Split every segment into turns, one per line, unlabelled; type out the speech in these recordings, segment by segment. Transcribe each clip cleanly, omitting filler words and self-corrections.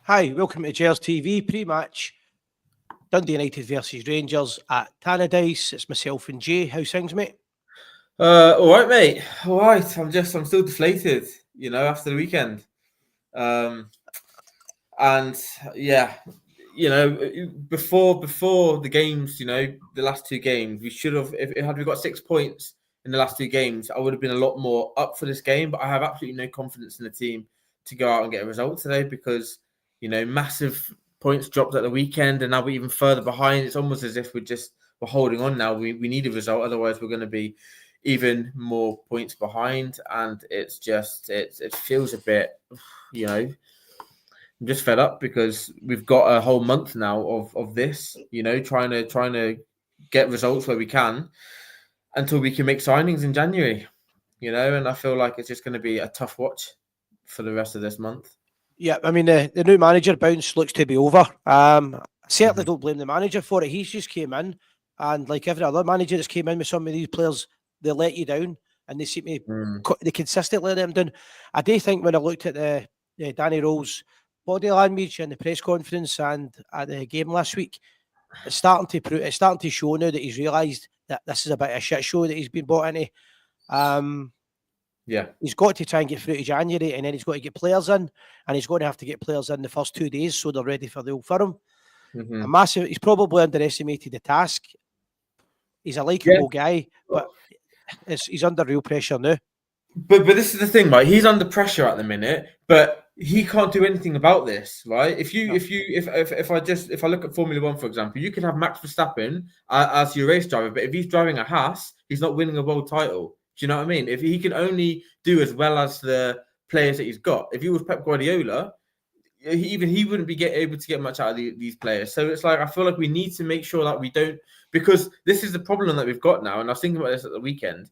Hi, welcome to Gers TV pre-match. Dundee United versus Rangers at Tannadice. It's myself and Jay. How's things, mate?
All right, mate. All right. I'm still deflated, after the weekend. And yeah, before the games, the last two games, we should have. If had we got 6 points in the last two games, I would have been a lot more up for this game. But I have absolutely no confidence in the team to go out and get a result today because massive points dropped at the weekend, and now we're even further behind. It's almost as if we're holding on now. We need a result, otherwise we're going to be even more points behind, and it's just it feels a bit, I'm just fed up because we've got a whole month now of this, trying to get results where we can until we can make signings in January, and I feel like it's just going to be a tough watch for the rest of this month.
Yeah, I mean, the new manager bounce looks to be over. I certainly don't blame the manager for it. He's just came in, and like every other manager that's came in with some of these players, they let you down, and they seem to they consistently let them down. I do think when I looked at the Danny Rose body language in the press conference and at the game last week, it's starting to show now that he's realised that this is a bit of a shit show that he's been brought into.
Yeah,
he's got to try and get through to January, and then he's got to get players in, and he's going to have to get players in the first 2 days so they're ready for the Old Firm. He's probably underestimated the task. He's a likeable guy, but he's under real pressure now.
But this is the thing, right? He's under pressure at the minute, but he can't do anything about this, right? If I look at Formula One, for example, you can have Max Verstappen as your race driver, but if he's driving a Haas, he's not winning a world title. Do you know what I mean? If he can only do as well as the players that he's got, if he was Pep Guardiola, he wouldn't be able to get much out of these players. So it's like I feel like we need to make sure that we don't, because this is the problem that we've got now. And I was thinking about this at the weekend.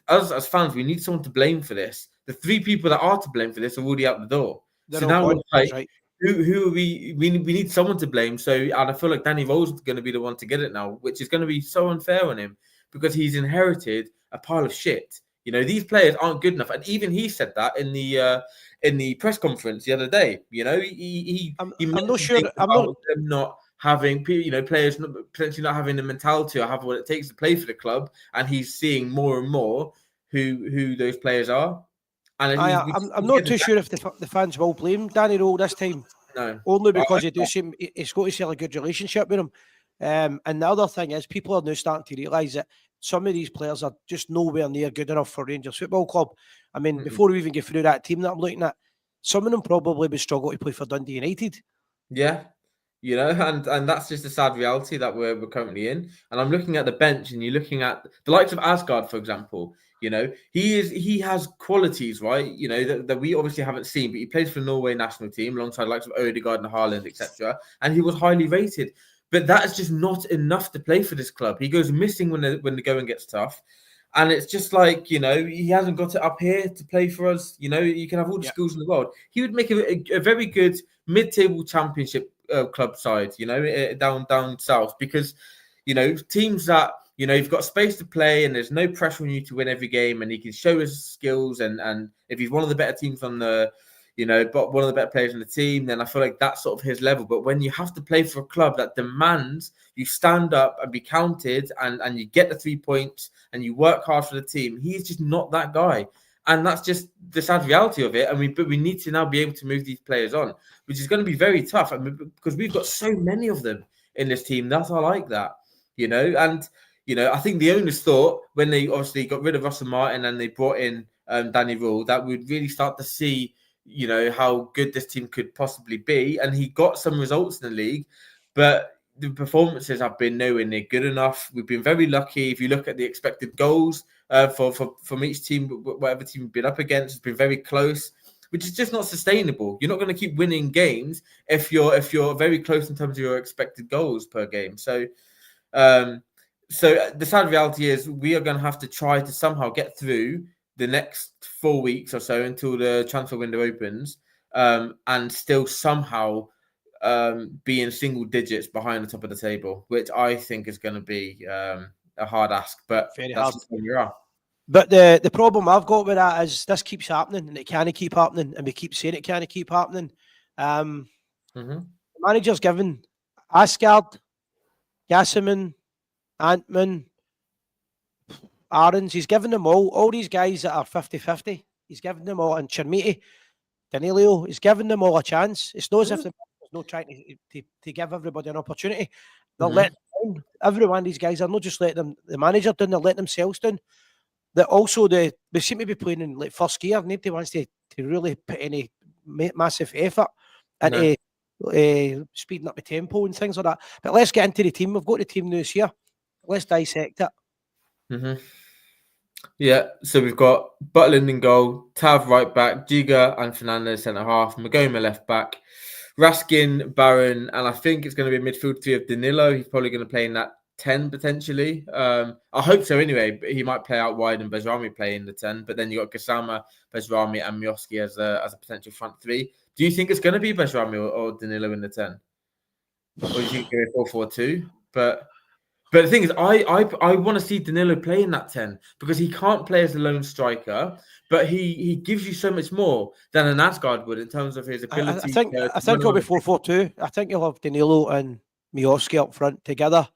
Us as fans, we need someone to blame for this. The 3 people that are to blame for this are already out the door.
They're
so now
we're
like,
right.
who are we? We need someone to blame. So, and I feel like Danny Rose is going to be the one to get it now, which is going to be so unfair on him because he's inherited a pile of shit. These players aren't good enough, and even he said that in the press conference the other day. I'm
not sure.
Them not having, players potentially not having the mentality or have what it takes to play for the club, and he's seeing more and more who those players are. And
I'm not too sure if the fans will blame Danny Rose this time.
No,
only because he's got to sell a good relationship with him. And the other thing is, people are now starting to realise that some of these players are just nowhere near good enough for Rangers Football Club. I mean, before we even get through that team that I'm looking at, some of them probably would struggle to play for Dundee United.
Yeah, and that's just the sad reality that we're currently in. And I'm looking at the bench, and you're looking at the likes of Asgard, for example. He has qualities, right? That we obviously haven't seen, but he plays for the Norway national team alongside the likes of Odegaard and Haaland, etc. And he was highly rated. But that is just not enough to play for this club. He goes missing when the going gets tough. And it's just like, he hasn't got it up here to play for us. You can have all the skills in the world. He would make a very good mid-table championship club side, down south. Because, teams that, you've got space to play and there's no pressure on you to win every game, and he can show his skills. And if he's one of the better teams on the... but one of the better players in the team, then I feel like that's sort of his level. But when you have to play for a club that demands you stand up and be counted and you get the 3 points and you work hard for the team, he's just not that guy. And that's just the sad reality of it. But we need to now be able to move these players on, which is going to be very tough. Because we've got so many of them in this team that are like that, And, I think the owners thought when they obviously got rid of Russell Martin and they brought in Danny Rule, that we'd really start to see how good this team could possibly be. And he got some results in the league, but the performances have been nowhere near good enough. We've been very lucky. If you look at the expected goals from each team, whatever team we've been up against, it's been very close, which is just not sustainable. You're not going to keep winning games if you're very close in terms of your expected goals per game. So the sad reality is we are going to have to try to somehow get through the next 4 weeks or so until the transfer window opens, and still somehow be in single digits behind the top of the table, which I think is going to be a hard ask, but
very
that's
hard.
just where you are.
But the problem I've got with that is this keeps happening, and it can't keep happening, and we keep saying it can't keep happening. The manager's given Asgard, Gassiman, Antman, Aarons, he's given them all these guys that are 50-50, he's given them all, and Chermiti, Danilo, he's given them all a chance. It's not as if there's no trying to give everybody an opportunity. They're letting them down. Every one of these guys are not just letting the manager down, they're letting themselves down. That also they seem to be playing in like first gear. Nobody wants to really put any massive effort into speeding up the tempo and things like that. But let's get into the team. We've got the team news here. Let's dissect it.
Yeah, so we've got Butland in goal, Tav right back, Giga and Fernandez centre half, Magoma left back, Raskin, Barron, and I think it's going to be a midfield three of Danilo. He's probably going to play in that 10 potentially. I hope so anyway, but he might play out wide and Bezrami play in the 10. But then you got Gassama, Bezrami, and Miovski as a potential front three. Do you think it's going to be Bezrami or Danilo in the 10? Or do you think it's 4-4-2? But the thing is, I want to see Danilo play in that 10 because he can't play as a lone striker, but he gives you so much more than an Asgard would in terms of his ability.
I think it'll be 4-4-2. I think you'll have Danilo and Miovski up front together.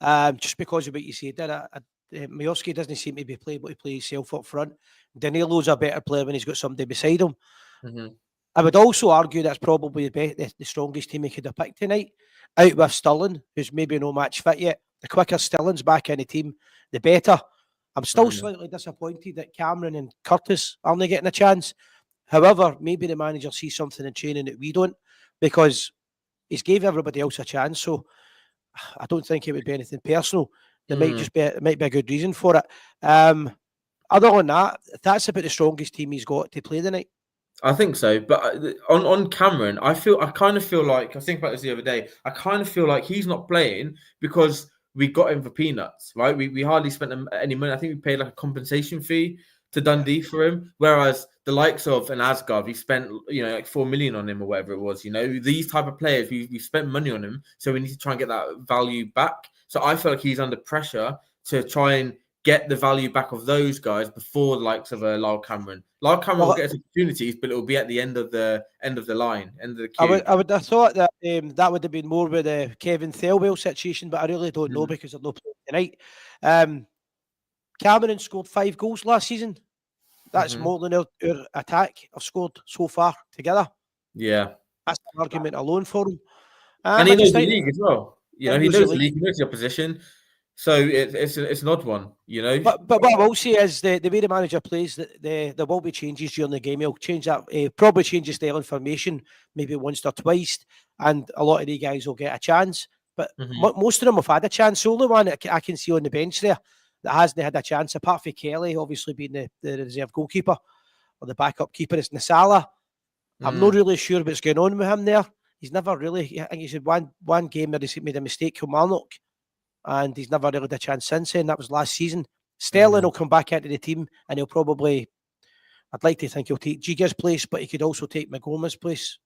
Just because of what you said there, Miovski doesn't seem to be able to play himself up front. Danilo's a better player when he's got somebody beside him. I would also argue that's probably the strongest team he could have picked tonight, out with Sterling, who's maybe no match fit yet. The quicker Sterling's back in the team, the better. I'm still slightly disappointed that Cameron and Curtis aren't getting a chance. However, maybe the manager sees something in training that we don't, because he's gave everybody else a chance. So I don't think it would be anything personal. There might be a good reason for it. Other than that, that's about the strongest team he's got to play tonight.
I think so, but on Cameron, I kind of feel like, I was thinking about this the other day, I kind of feel like he's not playing because we got him for peanuts, right? We hardly spent any money. I think we paid like a compensation fee to Dundee for him, whereas the likes of an Asgard, we spent like 4 million on him or whatever it was. These type of players, we spent money on him, so we need to try and get that value back. So I feel like he's under pressure to try and get the value back of those guys before the likes of Lyle Cameron. Lyle Cameron will get his opportunities, but it will be at the end of the line, end of the queue.
I would have thought that that would have been more with the Kevin Thelwell situation, but I really don't know because of no play tonight. Cameron scored 5 goals last season. That's more than our attack have scored so far together.
Yeah, that's
an argument alone for him.
And he knows the league as well. He knows the league, he knows the opposition. So it's an odd one,
But what I will say is the way the manager plays, there will be changes during the game. He'll change that, probably change the style and formation maybe once or twice, and a lot of the guys will get a chance. But most of them have had a chance. The only one I can see on the bench there that hasn't had a chance, apart from Kelly, obviously being the reserve goalkeeper or the backup keeper, is Nasala. I'm not really sure what's going on with him there. He's never really, I think he's had one game where he made a mistake, Kilmarnock, and he's never really had a chance since then. That was last season. Sterling will come back into the team, and he'll probably, I'd like to think he'll take Giga's place, but he could also take Magoma's place.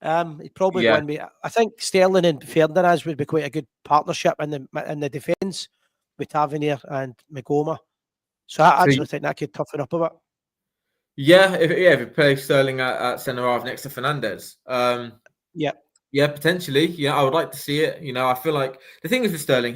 He'd probably win me. I think Sterling and Fernandez would be quite a good partnership in the defence with Tavernier and Magoma. So I actually think that could toughen up a bit.
Yeah, if you play Sterling at centre half next to Fernandez. Yeah, potentially. Yeah, I would like to see it. I feel like the thing is with Sterling,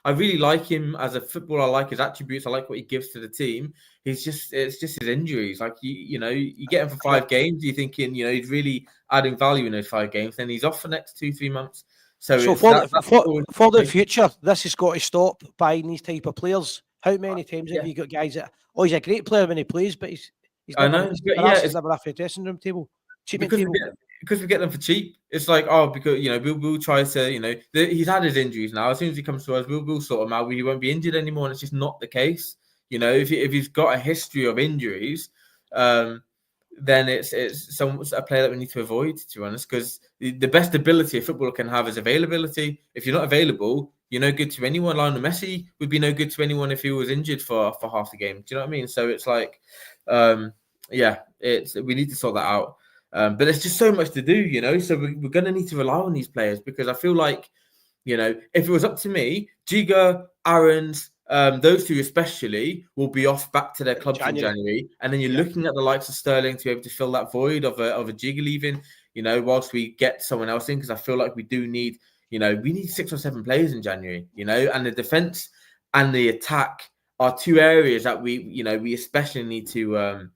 I really like him as a footballer. I like his attributes. I like what he gives to the team. It's just his injuries. Like, you get him for 5 games. You're thinking, he's really adding value in those 5 games. Then he's off for the next 2-3 months. So
for the future, this has got to stop buying these type of players. How many times have you got guys that, he's a great player when he plays, but he's never, he's never off the dressing room table.
Because we get them for cheap. It's like, because we'll try to, he's had his injuries now. As soon as he comes to us, we'll sort him out. He won't be injured anymore, and it's just not the case. If he's got a history of injuries, then it's a player that we need to avoid, to be honest. Because the best ability a footballer can have is availability. If you're not available, you're no good to anyone. Lionel Messi would be no good to anyone if he was injured for half the game. Do you know what I mean? So it's like, we need to sort that out. But there's just so much to do, so we're going to need to rely on these players, because I feel like, if it was up to me, Giga, Aarons, those 2 especially will be off back to their clubs in January. And then you're looking at the likes of Sterling to be able to fill that void of a Giga leaving. whilst we get someone else in, because I feel like we do need, we need 6 or 7 players in January, and the defense and the attack are 2 areas that we especially need to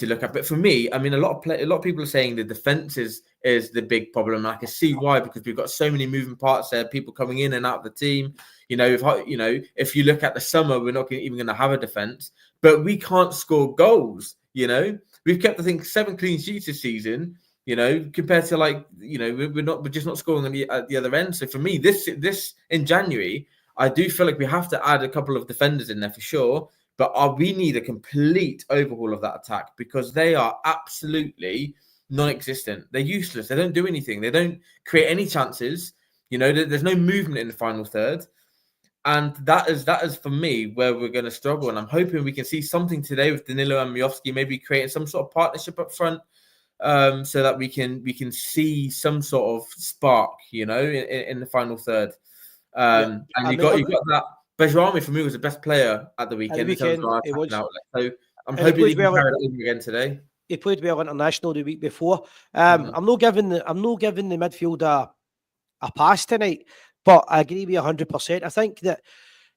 look at. But for me, I mean, a lot of people are saying the defense is the big problem. I can see why, because we've got so many moving parts there, people coming in and out of the team. If you look at the summer, we're not even going to have a defense, but we can't score goals. We've kept, I think, 7 clean sheets this season. Compared to we're just not scoring at the other end. So for me, this in January, I do feel like we have to add a couple of defenders in there for sure. But we need a complete overhaul of that attack, because they are absolutely non-existent. They're useless. They don't do anything. They don't create any chances. There's no movement in the final third. And that is for me where we're going to struggle. And I'm hoping we can see something today with Danilo and Miovski, maybe creating some sort of partnership up front, so that we can see some sort of spark, in the final third. And you got that. Bejrami, for me, was the best player at the weekend. So I'm hoping he can carry that over again today.
He played well international the week before. I'm not giving the midfield a pass tonight, but I agree with 100%. I think that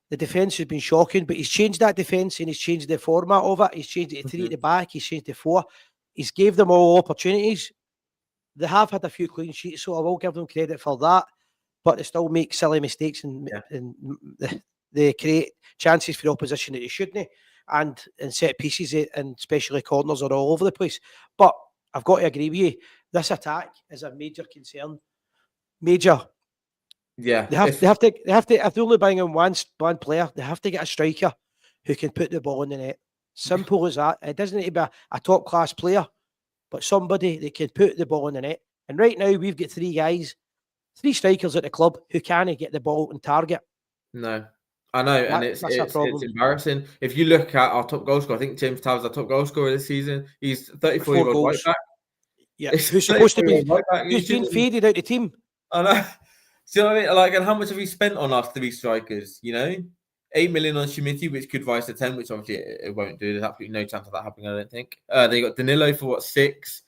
the defence has been shocking, but he's changed that defence and he's changed the format of it. He's changed it to 3 at the back. He's changed it to 4. He's gave them all opportunities. They have had a few clean sheets, so I will give them credit for that. But they still make silly mistakes and they create chances for the opposition that they shouldn't, and set pieces and especially corners are all over the place. But I've got to agree with you. This attack is a major concern. Major.
Yeah.
They have to. If they're only buying in one player, they have to get a striker who can put the ball in the net. Simple as that. It doesn't need to be a top class player, but somebody that can put the ball in the net. And right now we've got 3 strikers at the club who can't get the ball and target.
No. I know, and it's embarrassing. If you look at our top goal scorer, I think James Towers is our top goal scorer this season. He's 34-year-old right back.
Yeah, who's supposed to be? Who's been faded out the team?
I know. See what I mean? And how much have we spent on our 3 strikers? 8 million on Schmidt, which could rise to 10, which obviously it won't do. There's absolutely no chance of that happening, I don't think. They got Danilo for 6,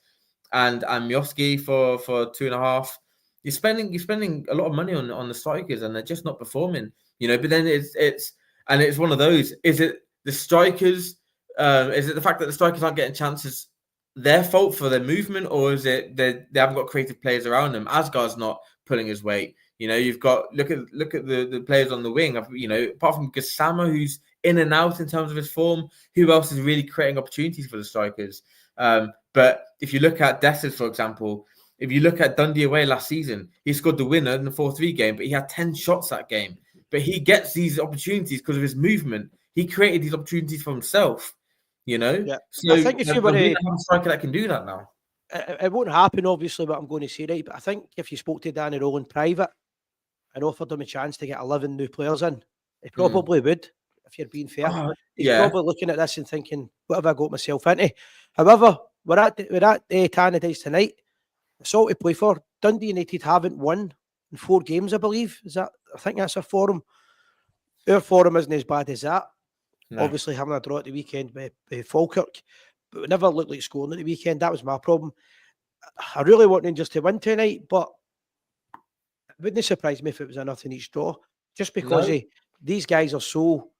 and Miovski for 2.5. You're spending a lot of money on the strikers, and they're just not performing. But then it's one of those. Is it the strikers? Is it the fact that the strikers aren't getting chances their fault for their movement, or is it they haven't got creative players around them? Asgard's not pulling his weight. You've got look at the players on the wing. Apart from Gassama, who's in and out in terms of his form, who else is really creating opportunities for the strikers? But if you look at Dessers, for example, if you look at Dundee away last season, he scored the winner in the 4-3 game, but he had 10 shots that game. But he gets these opportunities because of his movement. He created these opportunities for himself,
Yeah.
So
I think if you were
to have a striker that can do that now,
it won't happen, obviously, what I'm going to say, right? But I think if you spoke to Danny Rowe in private and offered him a chance to get 11 new players in, he probably would, if you're being fair. He's probably looking at this and thinking, what have I got myself into? However, we're at Tannadice tonight. That's all to play for. Dundee United haven't won in 4 games, I believe. I think that's our form. Our form isn't as bad as that. No. Obviously, having a draw at the weekend with Falkirk, but we never looked like scoring at the weekend. That was my problem. I really want Rangers to win tonight, but it wouldn't surprise me if it was a nothing each draw. Just because these guys are so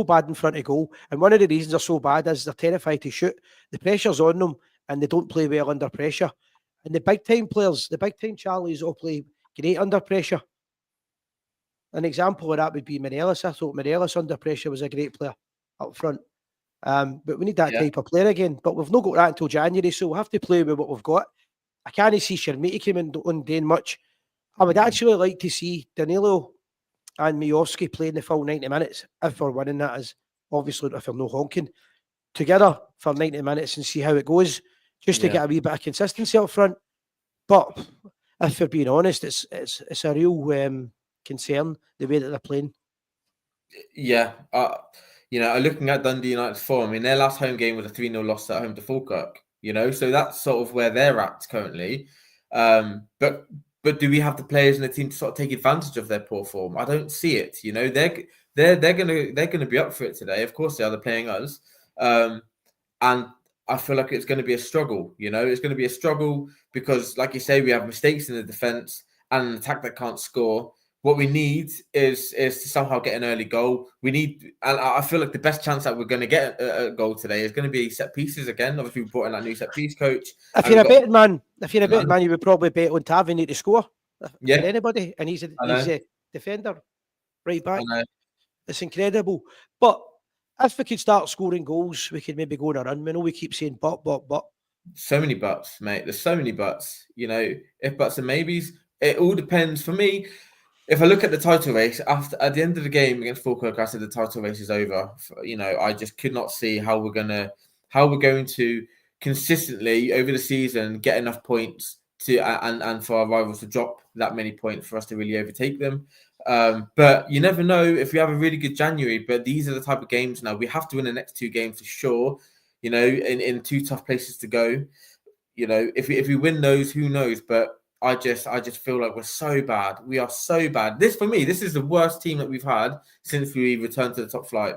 bad in front of goal, and one of the reasons they're so bad is they're terrified to shoot. The pressure's on them, and they don't play well under pressure. And the big time players, the big time Charlies, all play great under pressure. An example of that would be Morelos. I thought Morelos under pressure was a great player up front. But we need that type of player again. But we've not got that until January, so we'll have to play with what we've got. I can't see Shermiti coming on doing much. I would actually like to see Danilo and Miovski playing the full 90 minutes, if we're winning that, is obviously if we're no honking, together for 90 minutes and see how it goes, just to get a wee bit of consistency up front. But if we're being honest, it's a real concern the way that they're playing.
Yeah, looking at Dundee United's form, I mean, their last home game was a 3-0 loss at home to Falkirk. So that's sort of where they're at currently. But do we have the players in the team to sort of take advantage of their poor form? I don't see it. They're gonna be up for it today. Of course they are. They're playing us, and I feel like it's going to be a struggle. It's going to be a struggle because, like you say, we have mistakes in the defense and an attack that can't score. What we need is to somehow get an early goal. And I feel like the best chance that we're going to get a goal today is going to be set pieces again. Obviously, we brought in that new set piece coach.
If you're a betting man, you would probably bet on Tavernier to score for anybody, and he's a defender, right back. It's incredible. But if we could start scoring goals, we could maybe go on a run. We know we keep saying but.
So many buts, mate. There's so many buts. If buts and maybes, it all depends. For me, if I look at the title race, at the end of the game against Falkirk, I said the title race is over. I just could not see how we're going to consistently over the season get enough points to and for our rivals to drop that many points for us to really overtake them. But you never know if we have a really good January. But these are the type of games now we have to win the next 2 games for sure. In 2 tough places to go. If we win those, who knows? But I just feel like we're so bad. We are so bad. This is the worst team that we've had since we returned to the top flight.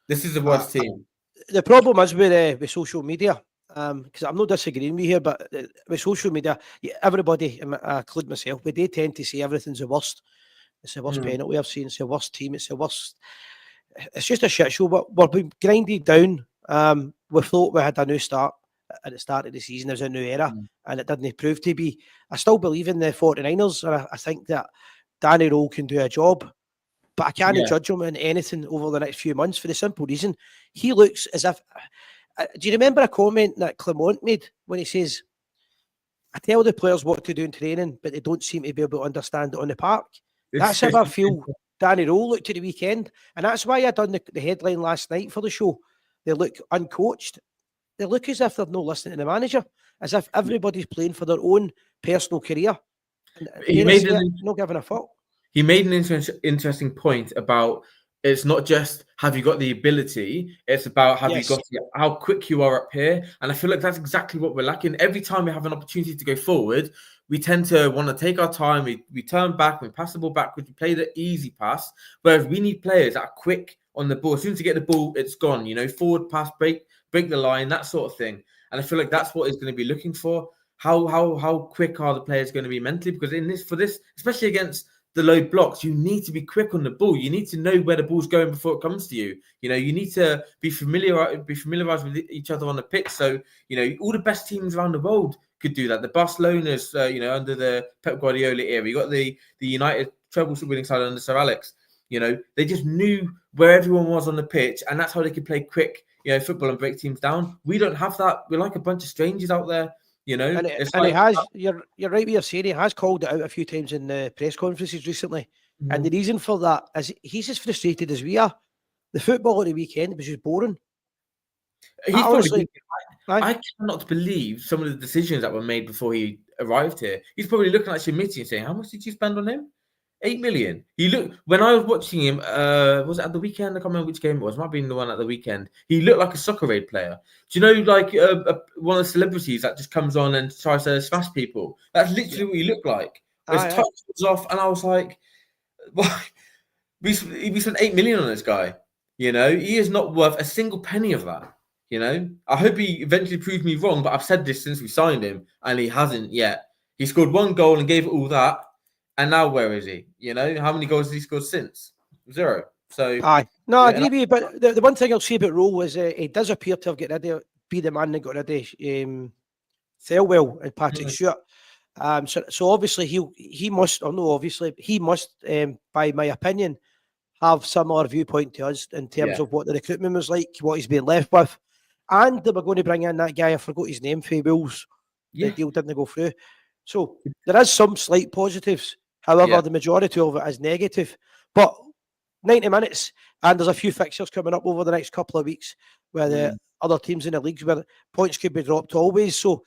This is the worst team.
The problem is with social media. Because I'm not disagreeing with you here, but with social media, everybody, including myself, we do tend to say everything's the worst. It's the worst penalty I've seen. It's the worst team. It's the worst. It's just a shit show. But we're being grinded down. We thought we had a new start at the start of the season. There's a new era, and it didn't prove to be. I still believe in the 49ers, and I think that Danny Rowe can do a job. But I can't judge him in anything over the next few months for the simple reason he looks as if. Do you remember a comment that Clement made when he says, I tell the players what to do in training, but they don't seem to be able to understand it on the park? That's how I feel Danny Rowe looked at the weekend. And that's why I done the headline last night for the show. They look uncoached. They look as if they're not listening to the manager, as if everybody's playing for their own personal career. Not giving a fuck.
He made an interesting point about it's not just have you got the ability, it's about how quick you are up here. And I feel like that's exactly what we're lacking. Every time we have an opportunity to go forward, we tend to want to take our time. We turn back, we pass the ball backwards, we play the easy pass. Whereas we need players that are quick on the ball. As soon as you get the ball, it's gone. Forward pass, break the line, that sort of thing. And I feel like that's what he's going to be looking for. How quick are the players going to be mentally? Because for this, especially against the low blocks, you need to be quick on the ball. You need to know where the ball's going before it comes to you. You need to be familiarized with each other on the pitch. So, all the best teams around the world could do that. The Barcelona's, under the Pep Guardiola era, you got the United treble winning side under Sir Alex. They just knew where everyone was on the pitch, and that's how they could play quick, football and break teams down. We don't have that. We're like a bunch of strangers out there. He
has. You're right. What you're saying. He has called it out a few times in the press conferences recently, and the reason for that is he's as frustrated as we are. The football at the weekend was just boring.
I cannot believe some of the decisions that were made before he arrived here. He's probably looking at Shamiti and saying, "How much did you spend on him? 8 million." He looked when I was watching him. Was it at the weekend? I can't remember which game it was. Might have been the one at the weekend. He looked like a soccer aid player. Do you know, like one of the celebrities that just comes on and tries to smash people? That's literally what he looked like. His touch was off, and I was like, "Why?" We spent 8 million on this guy. He is not worth a single penny of that. I hope he eventually proves me wrong, but I've said this since we signed him, and he hasn't yet. He scored 1 goal and gave it all that. And now where is he? How many goals has he scored since? 0. So
I agree with you. But the one thing I'll say about Rowe is he does appear to have be the man that got rid of Thelwell and Patrick Stewart. So obviously he must, or no, obviously he must, by my opinion, have similar viewpoint to us in terms of what the recruitment was like, what he's been left with, and they were going to bring in that guy. I forgot his name. For Wills. The deal didn't go through. So there is some slight positives. However, the majority of it is negative. But 90 minutes, and there's a few fixtures coming up over the next couple of weeks where the other teams in the leagues where points could be dropped always. So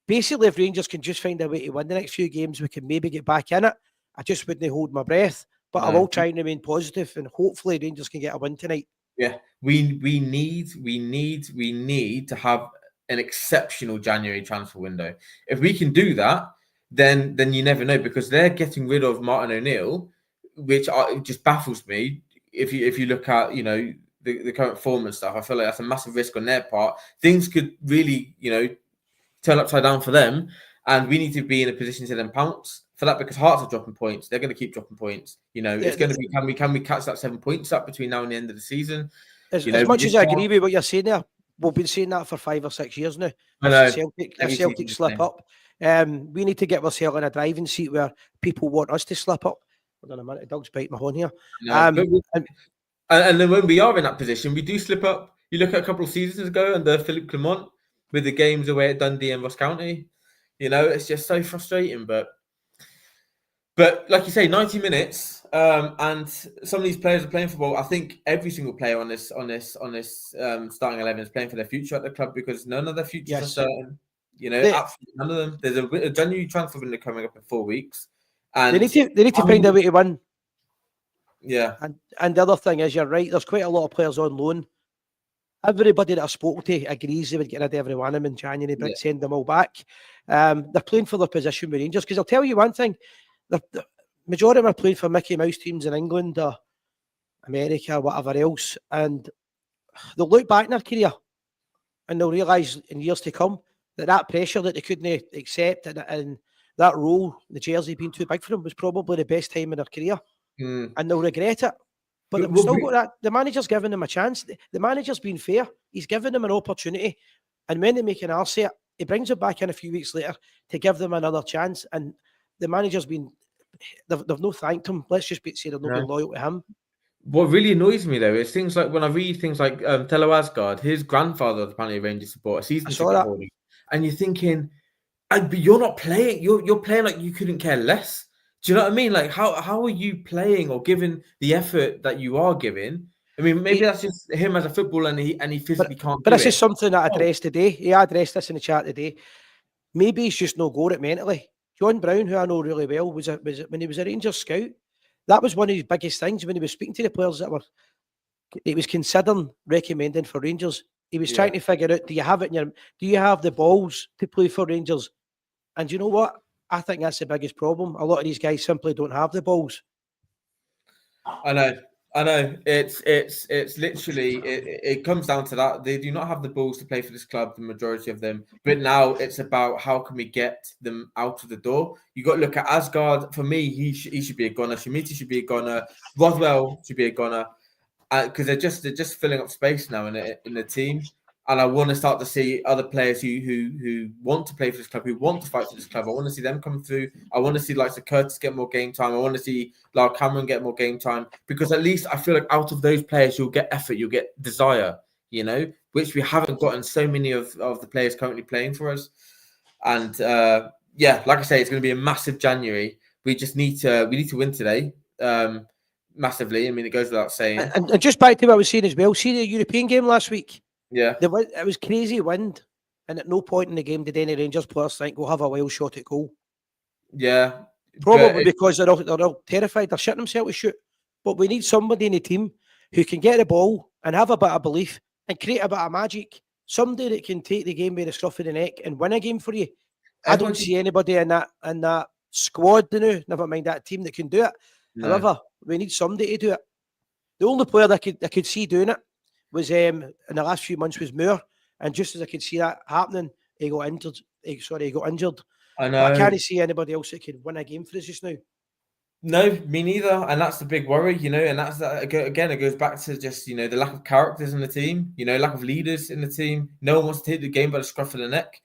basically, if Rangers can just find a way to win the next few games, we can maybe get back in it. I just wouldn't hold my breath. But I will try and remain positive, and hopefully Rangers can get a win tonight.
Yeah, we need to have an exceptional January transfer window. If we can do that, then you never know, because they're getting rid of Martin O'Neill, which just baffles me. If you look at the current form and stuff, I feel like that's a massive risk on their part. Things could really, turn upside down for them, and we need to be in a position to then pounce for that, because Hearts are dropping points. They're going to keep dropping points. It's going to be, can we catch that 7 points up between now and the end of the season?
As much as I agree with what you're saying there, we've been saying that for 5 or 6 years now. If Celtic slip up, we need to get ourselves in a driving seat where people want us to slip up. Hold on a minute, the dog's biting my horn here.
And then when we are in that position, we do slip up. You look at a couple of seasons ago under Philippe Clement with the games away at Dundee and Ross County. It's just so frustrating. But like you say, 90 minutes, and some of these players are playing football. I think every single player on this starting 11 is playing for their future at the club, because none of their futures are certain. Absolutely none of them. There's a January transfer window coming up in 4 weeks, and
they need to find a way to win.
Yeah,
and the other thing is, you're right. There's quite a lot of players on loan. Everybody that I spoke to agrees they would get rid of every one of them in January, but send them all back. They're playing for their position with Rangers, because I'll tell you one thing: the majority of them are playing for Mickey Mouse teams in England or America or whatever else, and they'll look back in their career and they'll realise in years to come that pressure that they couldn't accept and that role, the jersey being too big for them, was probably the best time in their career. And they'll regret it. But they've still got that. The manager's giving them a chance. The manager's been fair. He's given them an opportunity. And when they make an arse of it, he brings it back in a few weeks later to give them another chance. And the manager's been, they've no thanked him. Let's just say they've not been loyal to him.
What really annoys me, though, is things like when I read things like Tello Asgard, his grandfather was apparently a Rangers supporter, season ticket holder. And you're thinking, but you're not playing. You're playing like you couldn't care less. Do you know what I mean? Like, how are you playing or giving the effort that you are giving? I mean, maybe that's just him as a footballer, and he physically can't.
But this is something that I addressed today. He addressed this in the chat today. Maybe he's just no got it mentally. John Brown, who I know really well, was when he was a Rangers scout. That was one of his biggest things when he was speaking to the players that he was considering recommending for Rangers. He was trying to figure out: do you have the balls to play for Rangers? And you know what? I think that's the biggest problem. A lot of these guys simply don't have the balls.
I know. It's literally it comes down to that. They do not have the balls to play for this club, the majority of them. But now it's about how can we get them out of the door. You got to look at Asgard. For me, he should be a goner. Shimiti should be a goner. Rothwell should be a goner, because they're just filling up space now in the team. And I want to start to see other players who want to play for this club, who want to fight for this club. I want to see them come through. I want to see like Curtis get more game time. I want to see Lyle Cameron get more game time, because at least I feel like out of those players, you'll get effort, you'll get desire, which we haven't gotten so many of the players currently playing for us. And like I say, it's going to be a massive January. We just need to win today, massively. I mean, it goes without saying.
And just back to what I was saying as well. See the European game last week.
Yeah,
it was crazy wind, and at no point in the game did any Rangers players think we'll have a wild shot at goal.
Yeah,
probably because they're all terrified. They're shitting themselves to shoot. But we need somebody in the team who can get the ball and have a bit of belief and create a bit of magic. Somebody that can take the game by the scruff of the neck and win a game for you. I don't see anybody in that squad now. Never mind that team that can do it. No. However, we need somebody to do it. The only player that I could see doing it was in the last few months was Moore, and just as I could see that happening, he got injured. He got injured.
I know.
But I can't see anybody else that could win a game for us just now.
No, me neither, and that's the big worry, and that's that again. It goes back to just the lack of characters in the team, lack of leaders in the team. No one wants to take the game by the scruff of the neck,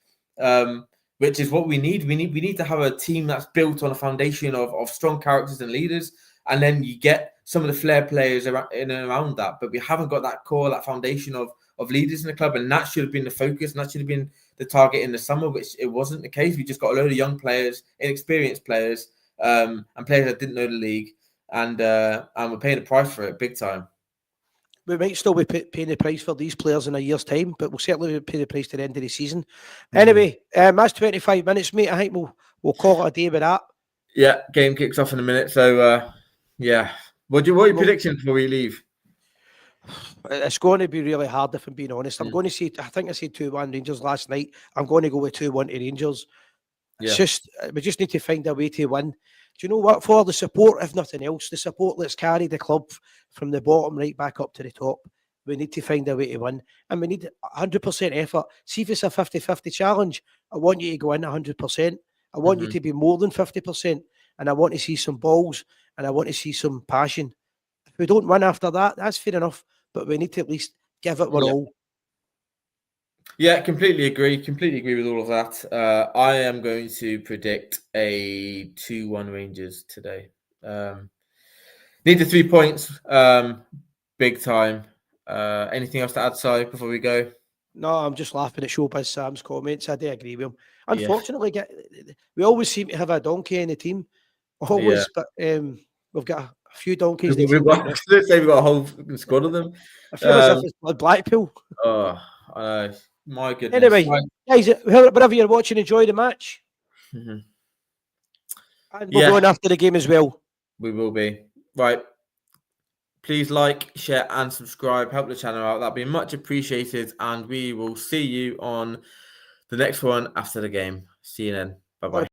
which is what we need. We need to have a team that's built on a foundation of strong characters and leaders, and then you get some of the flair players in and around that, but we haven't got that core, that foundation of leaders in the club, and that should have been the focus, and that should have been the target in the summer, which it wasn't the case. We just got a load of young players, inexperienced players, and players that didn't know the league, and we're paying the price for it big time.
We might still be paying the price for these players in a year's time, but we'll certainly pay the price to the end of the season. Anyway, that's 25 minutes, mate. I think we'll call it a day with that.
Yeah, game kicks off in a minute, so yeah. What are your predictions before we leave?
It's going to be really hard, if I'm being honest. I'm going to say, I think I said 2-1 Rangers last night. I'm going to go with 2-1 to Rangers. It's just, we just need to find a way to win. Do you know what? For the support, if nothing else, the support that's carried the club from the bottom right back up to the top. We need to find a way to win, and we need 100% effort. See if it's a 50-50 challenge. I want you to go in 100%. I want you to be more than 50%, and I want to see some balls, and I want to see some passion. If we don't win after that, that's fair enough, but we need to at least give it all.
Yeah, completely agree. Completely agree with all of that. I am going to predict a 2-1 Rangers today. Need the 3 points, big time. Anything else to add, Si, before we go?
No, I'm just laughing at Showbiz Sam's comments. I do agree with him. Unfortunately, we always seem to have a donkey in the team. Always, but we've got a few donkeys in the team.
We've got a whole squad of them.
I feel as if it's like Blackpool.
Oh, I know. My goodness.
Anyway, guys, wherever you're watching, enjoy the match.
Mm-hmm.
And we'll go on after the game as well.
We will be. Right. Please like, share, and subscribe. Help the channel out. That'd be much appreciated. And we will see you on the next one after the game. See you then. Bye-bye.